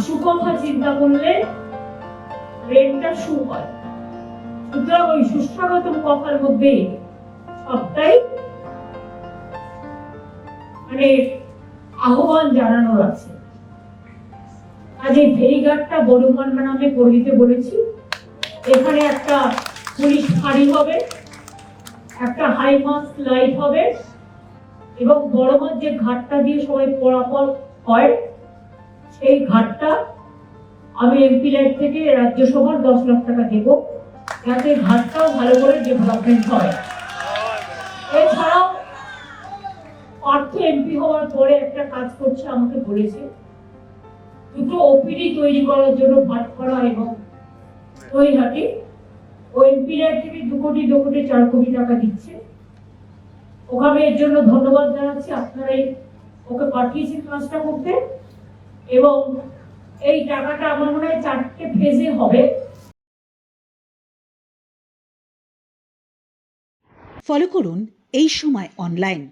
সুকথা চিন্তা করলে ব্রেনটা সু হয়। সুতরাং ওই সুস্বাগতম কথার মধ্যে সবটাই মানে আহ্বান জানানোর আছে। আজ এই ফেরিঘাটটা বড়মান নামে করে দিতে বলেছি। এখানে একটা পুলিশ ফাঁড়ি হবে, একটা হাইমাস্ট লাইট হবে, এবং বড়মার যে ঘাটটা দিয়ে সবাই পড়াপল হয় সেই ঘাটটা আমি এমপি লাইট থেকে রাজ্যসভার 10 লাখ টাকা দেব, যাতে ঘাটটাও ভালো করে ডেভেলপমেন্ট হয়। এছাড়াও পার্থ এমপি হওয়ার পরে একটা কাজ করছে, আমাকে বলেছে দুটো ওপিডি তৈরি করার জন্য ভাটপাড়া এবং নৈহাটি ও এমপি লাইট থেকে 2 কোটি 4 কোটি টাকা দিচ্ছে। ওখানে এর জন্য ধন্যবাদ জানাচ্ছি, আপনারাই ওকে পাঠিয়েছেন কাজটা করতে, এবং এই টাকাটা আমার মনে হয় 4টে ফেজে হবে। ফলো করুন এই সময় অনলাইন।